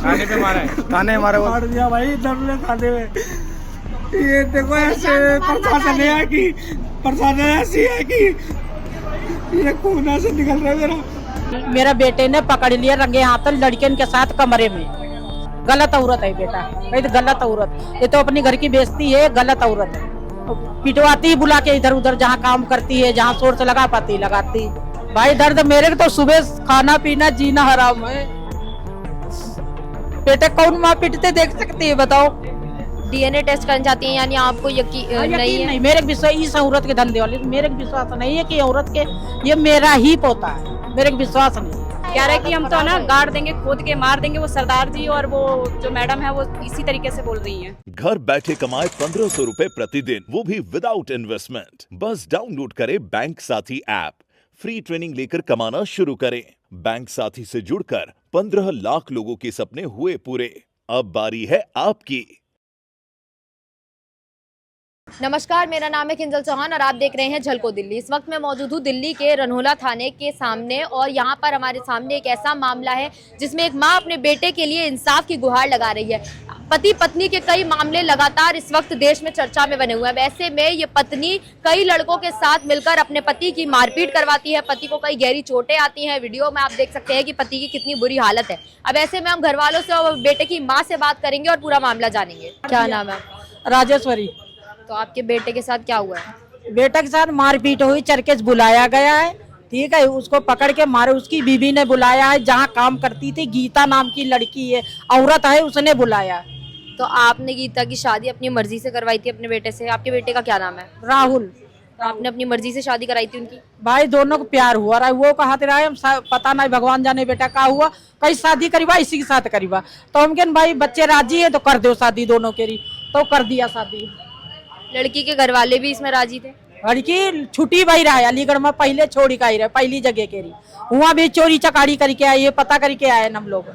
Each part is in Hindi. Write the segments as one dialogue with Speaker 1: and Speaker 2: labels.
Speaker 1: थाने पे मारा है, थाने मारा वो
Speaker 2: मार दिया भाई दर्द थाने में। ये देखो ऐसे प्रशासन है कि प्रशासन ऐसी है कि ये खून ऐसे निकल रहा है मेरा।
Speaker 3: मेरा बेटे ने पकड़ लिया रंगे हाथ लड़कियन के साथ कमरे में। गलत औरत है बेटा, कही तो गलत औरत, ये तो अपनी घर की बेइज्जती है, गलत औरत है। पिटवाती ही बुला के इधर उधर, जहाँ काम करती है, जहाँ सोर्स लगा पाती लगाती। भाई दर्द मेरे को तो सुबह खाना पीना जीना हराम है। बेटे कौन माँ पिटते देख सकती है बताओ।
Speaker 4: डीएनए टेस्ट करना चाहती हैं, यानी आपको यकीन नहीं है?
Speaker 3: नहीं, मेरे विश्वास इस औरत के धंधे वाले मेरे विश्वास नहीं है कि औरत के ये मेरा ही पोता है, मेरे विश्वास नहीं।
Speaker 5: कह रहे कि हम तो ना गाड़ देंगे, खोद के मार देंगे। वो सरदार जी और वो जो मैडम है वो इसी तरीके से बोल रही हैं।
Speaker 6: घर बैठे कमाए 1500 रुपए प्रतिदिन, वो भी विदाउट इन्वेस्टमेंट। बस डाउनलोड करें बैंक साथी ऐप, फ्री ट्रेनिंग लेकर कमाना शुरू करें। बैंक साथी से जुड़कर 15 लाख लोगों के सपने हुए पूरे। अब बारी है आपकी।
Speaker 4: नमस्कार, मेरा नाम है किंजल चौहान और आप देख रहे हैं झलको दिल्ली। इस वक्त मैं मौजूद हूँ दिल्ली के रनोला थाने के सामने और यहाँ पर हमारे सामने एक ऐसा मामला है जिसमें एक माँ अपने बेटे के लिए इंसाफ की गुहार लगा रही है। पति पत्नी के कई मामले लगातार इस वक्त देश में चर्चा में बने हुए हैं। वैसे में ये पत्नी कई लड़कों के साथ मिलकर अपने पति की मारपीट करवाती है, पति को कई गहरी चोटें आती हैं। वीडियो में आप देख सकते हैं कि पति की कितनी बुरी हालत है। अब ऐसे में हम घर वालों से और बेटे की माँ से बात करेंगे और पूरा मामला जानेंगे। क्या नाम है?
Speaker 3: राजेश्वरी।
Speaker 4: तो आपके बेटे के साथ क्या हुआ है?
Speaker 3: बेटा के साथ मारपीट हुई, चरकेस बुलाया गया है, ठीक है, उसको पकड़ के मारे। उसकी बीवी ने बुलाया है, जहाँ काम करती थी गीता नाम की लड़की है, औरत है, उसने बुलाया।
Speaker 4: तो आपने गीता की शादी अपनी मर्जी से करवाई थी अपने बेटे से? आपके बेटे का क्या नाम है?
Speaker 3: राहुल।
Speaker 4: तो आपने अपनी मर्जी से शादी कराई थी उनकी?
Speaker 3: भाई दोनों को प्यार हुआ रहा है, वो कहा रहा है, हम पता नहीं, भगवान जाने बेटा का हुआ, कहीं शादी करीबा इसी के साथ करीबा। तो हम कहते भाई बच्चे राजी है तो कर दो शादी दोनों के री, तो कर दिया शादी।
Speaker 4: लड़की के घर वाले भी इसमें राजी थे?
Speaker 3: लड़की छुट्टी भाई रहा है अलीगढ़ में, पहले छोड़ी का ही रहे, पहली जगह के री, वहाँ भी चोरी चकारी करके आए, ये पता करके आए हम लोग।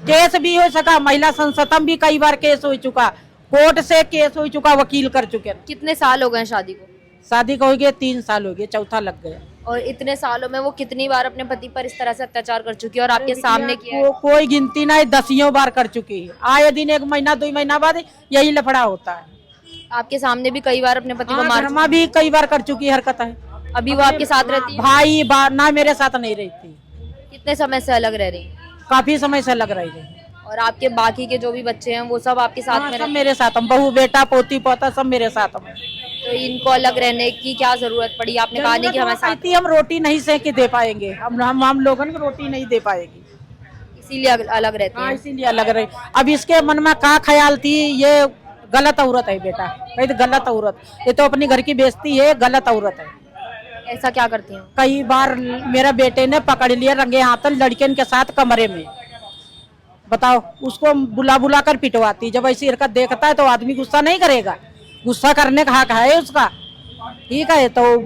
Speaker 3: केस भी हो सका, महिला संसदम भी कई बार केस हो चुका, कोर्ट से केस हो चुका, वकील कर चुके।
Speaker 4: कितने साल हो गए शादी को?
Speaker 3: शादी को हो गए 3 साल हो गए, चौथा लग गया।
Speaker 4: और इतने सालों में वो कितनी बार अपने पति पर इस तरह से अत्याचार कर चुकी है और आपके सामने किया है?
Speaker 3: कोई गिनती नहीं, 10 बार कर चुकी है। आए दिन 1 महीना 2 महीना बाद यही लफड़ा होता है।
Speaker 4: आपके सामने भी कई बार अपने पति को मार
Speaker 3: भी कई बार कर चुकी हरकत है।
Speaker 4: अभी वो आपके साथ रहती है?
Speaker 3: भाई ना मेरे साथ नहीं रहती।
Speaker 4: कितने समय से अलग रह रही?
Speaker 3: काफी समय से अलग रही है।
Speaker 4: और आपके बाकी के जो भी बच्चे हैं वो सब आपके साथ में?
Speaker 3: सब मेरे साथ, हम बहू बेटा पोती पोता सब मेरे साथ में।
Speaker 4: तो इनको अलग रहने की क्या जरूरत पड़ी? आपने कहा नहीं कि हमें साथ,
Speaker 3: हम रोटी नहीं सेक के दे पाएंगे, हम लोगों को रोटी नहीं दे पाएगी,
Speaker 4: इसीलिए अलग रहते हैं।
Speaker 3: इसीलिए अलग रहे। अब इसके मन में क्या ख्याल थी, ये गलत औरत है बेटा, कही तो गलत औरत, ये तो अपनी घर की बेइज्जती है, गलत औरत है।
Speaker 4: ऐसा क्या करती हैं?
Speaker 3: कई बार मेरा बेटे ने पकड़ लिया रंगे हाथ लड़कियन के साथ कमरे में, बताओ, उसको बुला बुला कर पिटवाती। जब ऐसी हरकत देखता है तो आदमी गुस्सा नहीं करेगा, गुस्सा करने का हक है उसका, ठीक है, तो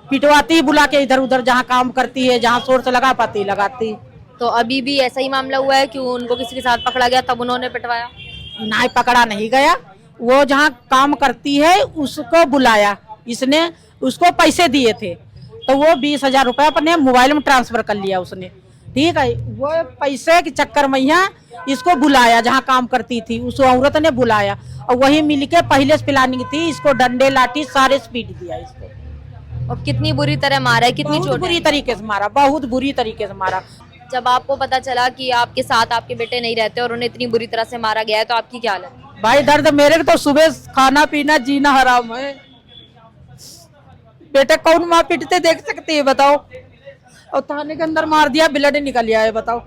Speaker 3: पिटवाती बुला के इधर उधर, जहाँ काम करती है, जहाँ सोर्स लगा पाती लगाती।
Speaker 4: तो अभी भी ऐसा ही मामला हुआ है कि उनको किसी के साथ पकड़ा गया तब उन्होंने पिटवाया?
Speaker 3: नहीं, पकड़ा नहीं गया, वो जहाँ काम करती है उसको बुलाया, इसने उसको पैसे दिए थे, तो वो 20,000 रुपये अपने मोबाइल में ट्रांसफर कर लिया उसने, ठीक है। वो पैसे के चक्कर में यहाँ इसको बुलाया, जहाँ काम करती थी उस औरत ने बुलाया, और वही मिलके पहले से प्लानिंग थी, इसको डंडे लाठी सारे स्पीड दिया इसको।
Speaker 4: और कितनी बुरी तरह मारा है? कितनी
Speaker 3: बहुत बुरी तरीके से मारा, बहुत बुरी तरीके से मारा।
Speaker 4: जब आपको पता चला कि आपके साथ आपके बेटे नहीं रहते और उन्हें इतनी बुरी तरह से मारा गया है तो आपकी क्या हालत?
Speaker 3: भाई दर्द मेरे को तो सुबह खाना पीना जीना हराम है। बेटे कौन माँ पिटते देख सकती है बताओ। और थाने के अंदर मार दिया, ब्लड निकल आया है, बताओ।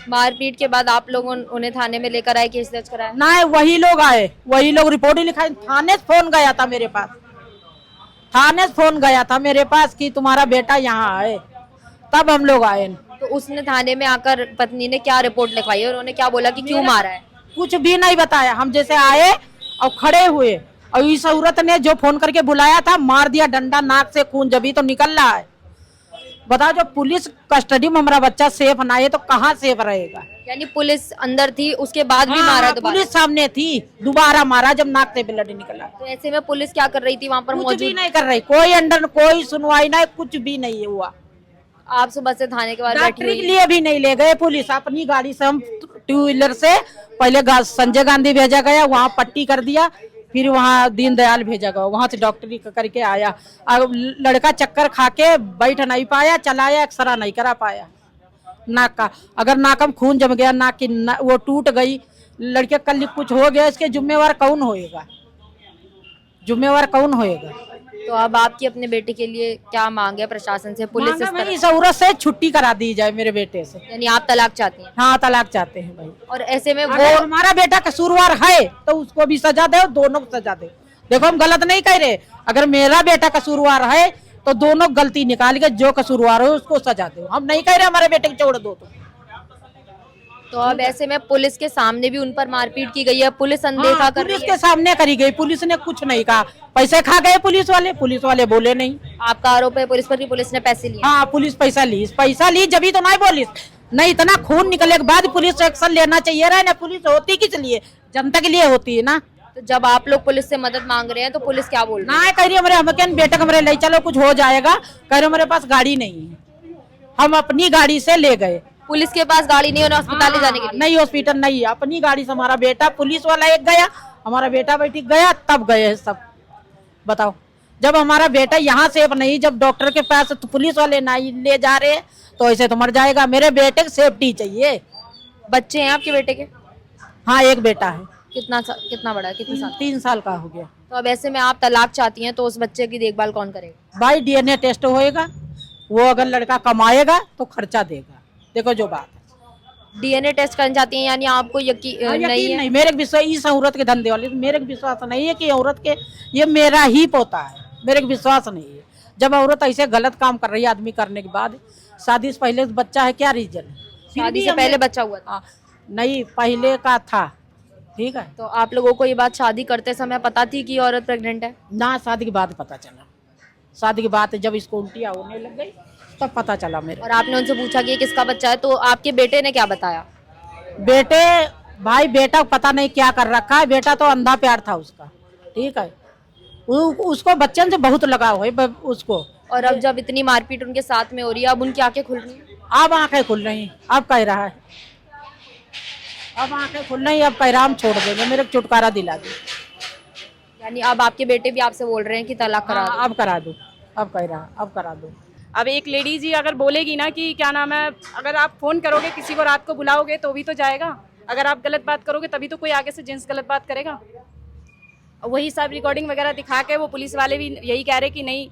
Speaker 4: मारपीट के बाद आप लोग उन्हें थाने में लेकर आए, केस दर्ज कराया?
Speaker 3: ना, वही लोग आए, वही लोग रिपोर्ट ही लिखाए। थाने से फोन गया था मेरे पास, थाने से फोन गया था मेरे पास कि तुम्हारा बेटा यहाँ आए, तब हम लोग आए।
Speaker 4: तो उसने थाने में आकर पत्नी ने क्या रिपोर्ट लिखवाई और उन्होंने क्या बोला कि क्यों मारा है?
Speaker 3: कुछ भी नहीं बताया। हम जैसे आए और खड़े हुए और इस औरत ने जो फोन करके बुलाया था मार दिया डंडा, नाक से खून जभी तो निकल रहा है। बताओ, जो पुलिस कस्टडी में हमारा बच्चा सेफ ना है तो कहाँ सेफ रहेगा?
Speaker 4: यानी पुलिस अंदर थी उसके बाद भी मारा दोबारा?
Speaker 3: पुलिस सामने थी, दोबारा मारा जब नाक से ब्लड निकला।
Speaker 4: तो ऐसे में पुलिस क्या कर रही थी वहाँ पर
Speaker 3: कुछ
Speaker 4: मौजूद?
Speaker 3: भी नहीं कर रही, कोई अंदर कोई सुनवाई नहीं, कुछ भी नहीं हुआ।
Speaker 4: आप सुबह से थाने के बाद बैठी
Speaker 3: डॉक्टरी के
Speaker 4: हुई
Speaker 3: लिए भी नहीं ले गए पुलिस, अपनी गाड़ी से हम 2 व्हीलर से पहले संजय गांधी भेजा गया, वहाँ पट्टी कर दिया, फिर वहाँ दीनदयाल भेजा गया, वहाँ से डॉक्टरी करके आया। अब लड़का चक्कर खा के बैठ नहीं पाया, चलाया, एक्सरा नहीं करा पाया नाक का। अगर नाक में खून जम गया, नाक की वो टूट गई, लड़के कल कुछ हो गया, इसके जिम्मेवार कौन होएगा? जिम्मेवार कौन होएगा?
Speaker 4: तो अब आपकी अपने बेटे के लिए क्या मांग है प्रशासन से, पुलिस से?
Speaker 3: भाई इस औरत से छुट्टी करा दी जाए मेरे बेटे से।
Speaker 4: यानी आप तलाक चाहती हैं?
Speaker 3: हाँ, तलाक चाहते हैं भाई।
Speaker 4: और ऐसे में
Speaker 3: अगर
Speaker 4: वो
Speaker 3: हमारा बेटा कसूरवार है तो उसको भी सजा दे, दोनों को सजा दे। देखो हम गलत नहीं कह रहे, अगर मेरा बेटा कसूरवार है तो दोनों गलती निकाल के जो कसूरवार हो उसको सजा दो। हम नहीं कह रहे हमारे बेटे को छोड़ दो।
Speaker 4: तो अब ऐसे में पुलिस के सामने भी उन पर मारपीट की गई है, पुलिस अनदेखा कर रही
Speaker 3: पुलिस
Speaker 4: है।
Speaker 3: के सामने करी गई, पुलिस ने कुछ नहीं कहा, पैसे खा गए पुलिस वाले बोले नहीं।
Speaker 4: आपका आरोप है पुलिस पर कि पुलिस ने पैसे लिए?
Speaker 3: हाँ, पुलिस पैसा ली जब तो नहीं बोली नहीं, इतना खून निकलने के बाद पुलिस एक्शन लेना चाहिए रहा ना। पुलिस होती किस लिए? जनता के लिए होती है ना।
Speaker 4: तो जब आप लोग पुलिस से मदद मांग रहे हैं तो पुलिस क्या बोल रही है?
Speaker 3: ना कह रही हमारे हम बेटा हमारे ले चलो, कुछ हो जाएगा। कह रहे हमारे पास गाड़ी नहीं है, हम अपनी गाड़ी से ले गए।
Speaker 4: पुलिस के पास गाड़ी नहीं है और अस्पताल ले जाने के लिए?
Speaker 3: नहीं, हॉस्पिटल नहीं, अपनी गाड़ी से हमारा बेटा, पुलिस वाला एक गया, हमारा बेटा बैठी गया, तब गए सब। बताओ, जब हमारा बेटा यहाँ सेफ नहीं, जब डॉक्टर के पास तो पुलिस वाले नहीं ले जा रहे तो ऐसे तो मर जाएगा। मेरे बेटे की सेफ्टी चाहिए।
Speaker 4: बच्चे हैं आपके बेटे के?
Speaker 3: हाँ, एक बेटा है,
Speaker 4: कितना बड़ा है, कितने साल?
Speaker 3: 3 साल का हो गया।
Speaker 4: तो अब ऐसे में आप तलाक चाहती हैं तो उस बच्चे की देखभाल कौन करेगा?
Speaker 3: भाई DNA टेस्ट होएगा, वो अगर लड़का कमाएगा तो खर्चा देगा। देखो जो बात है,
Speaker 4: DNA टेस्ट करना चाहती हैं, यानी आपको यकीन नहीं है?
Speaker 3: नहीं, मेरे विश्वास इस औरत के धंधे वाले मेरे विश्वास नहीं है कि औरत के ये मेरा ही पोता है। मेरे विश्वास नहीं है। जब औरत ऐसे गलत काम कर रही है, आदमी करने के बाद, शादी से पहले बच्चा है, क्या रीजन है?
Speaker 4: शादी से पहले बच्चा हुआ था?
Speaker 3: नहीं, पहले का था, ठीक है।
Speaker 4: तो आप लोगों को ये बात शादी करते समय पता थी कि औरत प्रेग्नेंट है?
Speaker 3: ना, शादी के बाद पता चला। शादी के बाद जब इसको उल्टियाँ होने लग गई तब पता चला मेरे।
Speaker 4: और आपने उनसे पूछा कि ये किसका बच्चा है, तो आपके बेटे ने क्या बताया?
Speaker 3: बेटा पता नहीं क्या कर रखा है, बेटा तो अंधा प्यार था उसका, ठीक है। उसको बच्चन से बहुत लगाव है उसको।
Speaker 4: और अब जब इतनी मारपीट उनके साथ में हो रही है, अब उनकी आंखें खुल रही हैं?
Speaker 3: अब आंखें खुल रही, अब कह रहा है, अब आंखें खुल रही, अब कह रहा हम छोड़ देंगे, मेरे को छुटकारा दिला दो।
Speaker 4: यानी अब आपके बेटे भी आपसे बोल रहे हैं कि तलाक करा दो?
Speaker 3: अब करा दो, अब कह रहा अब करा दो।
Speaker 5: अब एक लेडीज ही अगर बोलेगी ना कि क्या नाम है, अगर आप फोन करोगे किसी को, रात को बुलाओगे तो भी तो जाएगा। अगर आप गलत बात करोगे तभी तो कोई आगे से जेंट्स गलत बात करेगा। वही सब रिकॉर्डिंग वगैरह दिखा के वो पुलिस वाले भी यही कह रहे कि नहीं,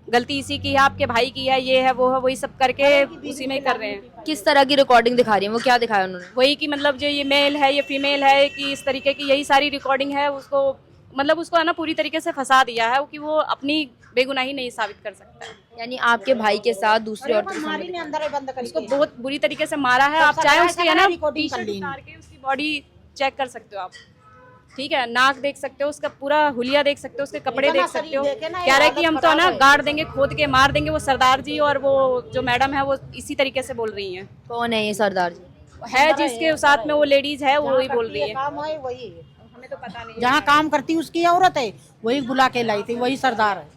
Speaker 5: गलती इसी की है, आपके भाई की है, ये है वो है, वही सब करके उसी में कर रहे हैं।
Speaker 4: किस तरह की रिकॉर्डिंग दिखा रही है वो? क्या दिखाया उन्होंने?
Speaker 5: वही कि मतलब जो ये मेल है, ये फीमेल है, कि इस तरीके की यही सारी रिकॉर्डिंग है। उसको मतलब उसको है ना पूरी तरीके से फंसा दिया है कि वो अपनी बेगुनाही नहीं साबित कर सकता है।
Speaker 4: यानी आपके भाई के साथ दूसरी औरत
Speaker 5: उसको बहुत बुरी तरीके से मारा है। आप चाहे उसकी है ना टी-शर्ट उतार के उसकी बॉडी चेक कर सकते हो आप, ठीक है, नाक देख सकते हो, उसका पूरा हुलिया देख सकते हो, उसके कपड़े देख सकते हो। कह रहे कि हम तो ना गाड़ देंगे, खोद के मार देंगे। वो सरदार जी और वो जो मैडम है वो इसी तरीके से बोल रही हैं।
Speaker 4: कौन है ये सरदार जी?
Speaker 5: है जिसके साथ में वो लेडीज है, वो वही बोल रही है।
Speaker 3: हमें तो पता नहीं, जहाँ काम करती उसकी औरत है, वही बुला के लाई थी, वही सरदार है।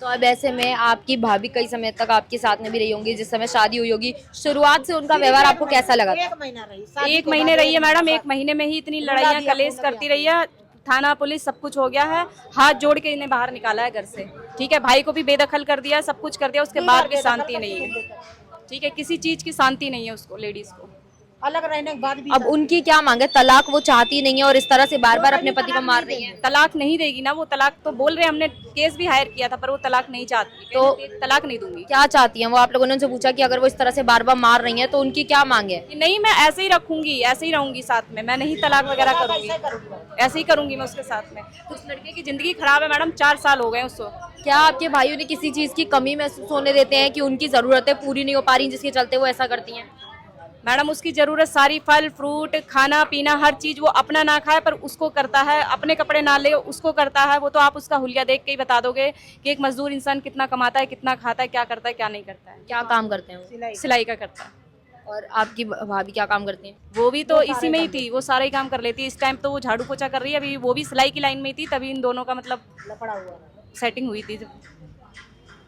Speaker 4: तो अब ऐसे में आपकी भाभी कई समय तक आपके साथ में भी रही होंगी, जिस समय शादी हुई होगी, शुरुआत से उनका व्यवहार आपको कैसा लगा?
Speaker 5: 1 महीने रही है मैडम, 1 महीने में ही इतनी लड़ाइयाँ कलेश करती रही है। थाना पुलिस सब कुछ हो गया है, हाथ जोड़ के इन्हें बाहर निकाला है घर से, ठीक है। भाई को भी बेदखल कर दिया, सब कुछ कर दिया, उसके बाद भी शांति नहीं है, ठीक है। किसी चीज की शांति नहीं है उसको, लेडीज को।
Speaker 3: अलग रहने के बाद भी
Speaker 4: अब उनकी क्या मांग है? तलाक वो चाहती नहीं है और इस तरह से बार बार अपने पति को मार रही है।
Speaker 5: तलाक नहीं देगी ना वो, तलाक तो बोल रहे हैं, हमने केस भी हायर किया था, पर वो तलाक नहीं चाहती, तो तलाक नहीं दूंगी।
Speaker 4: क्या चाहती हैं वो? आप लोगों ने उनसे पूछा कि अगर वो इस तरह से बार बार मार रही हैं तो उनकी क्या मांग है?
Speaker 5: नहीं, मैं ऐसे ही रखूंगी, ऐसे ही रहूंगी साथ में, मैं नहीं तलाक वगैरह करूंगी, ऐसे ही करूंगी मैं उसके साथ में। उस लड़के की जिंदगी खराब है मैडम, 4 साल हो गए उसको।
Speaker 4: क्या आपके भाइयों ने किसी चीज की कमी महसूस होने देते हैं कि उनकी जरूरतें पूरी नहीं हो पा रही जिसके चलते वो ऐसा करती हैं?
Speaker 5: मैडम उसकी जरूरत सारी, फल फ्रूट खाना पीना हर चीज, वो अपना ना खाए पर उसको करता है, अपने कपड़े ना ले उसको करता है। वो तो आप उसका हुलिया देख के ही बता दोगे कि एक मजदूर इंसान कितना कमाता है, कितना खाता है, क्या करता है, क्या नहीं करता है।
Speaker 4: क्या काम करते हैं वो?
Speaker 5: सिलाई का करता है।
Speaker 4: और आपकी भाभी क्या काम करती हैं?
Speaker 5: वो भी तो इसी में ही थी, वो सारा ही काम कर लेती है। इस टाइम तो वो झाड़ू पोछा कर रही है, अभी वो भी सिलाई की लाइन में ही थी, तभी इन दोनों का मतलब सेटिंग हुई थी।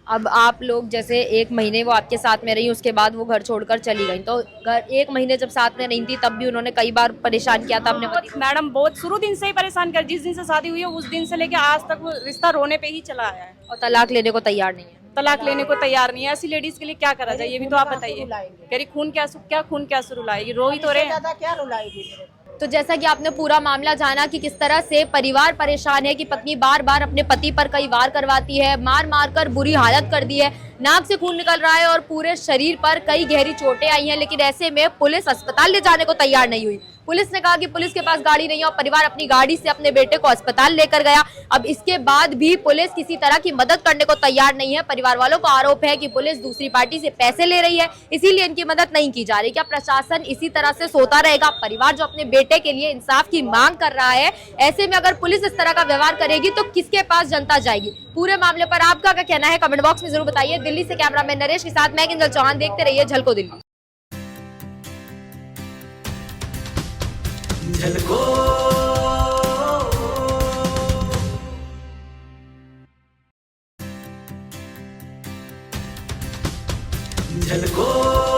Speaker 4: अब आप लोग जैसे 1 महीने वो आपके साथ में रही, उसके बाद वो घर छोड़कर चली गई, तो घर 1 महीने जब साथ में नहीं थी तब भी उन्होंने कई बार परेशान किया था अपने पति को।
Speaker 5: मैडम बहुत शुरू दिन से ही परेशान कर, जिस दिन से शादी हुई है उस दिन से लेके आज तक वो रिश्ता रोने पे ही चला आया है।
Speaker 4: और तलाक लेने को तैयार नहीं है।
Speaker 5: तलाक लेने को तैयार नहीं है। ऐसी लेडीज के लिए क्या करा जाए, ये भी तो आप बताइए। कह रही खून क्या रुलाएगी, रो ही तो रहे हैं।
Speaker 3: क्या रुलाएगी?
Speaker 4: तो जैसा कि आपने पूरा मामला जाना कि किस तरह से परिवार परेशान है कि पत्नी बार बार अपने पति पर कई वार करवाती है, मार मार कर बुरी हालत कर दी है, नाक से खून निकल रहा है और पूरे शरीर पर कई गहरी चोटें आई हैं, लेकिन ऐसे में पुलिस अस्पताल ले जाने को तैयार नहीं हुई। पुलिस ने कहा कि पुलिस के पास गाड़ी नहीं है और परिवार अपनी गाड़ी से अपने बेटे को अस्पताल लेकर गया। अब इसके बाद भी पुलिस किसी तरह की मदद करने को तैयार नहीं है। परिवार वालों को आरोप है कि पुलिस दूसरी पार्टी से पैसे ले रही है, इसीलिए इनकी मदद नहीं की जा रही। क्या प्रशासन इसी तरह से सोता रहेगा? परिवार जो अपने बेटे के लिए इंसाफ की मांग कर रहा है, ऐसे में अगर पुलिस इस तरह का व्यवहार करेगी तो किसके पास जनता जाएगी? पूरे मामले पर आपका क्या कहना है कमेंट बॉक्स में जरूर बताइए। दिल्ली से कैमरामैन नरेश के साथ मैं किंजल चौहान, देखते रहिए झलको दिल्ली।
Speaker 2: झलको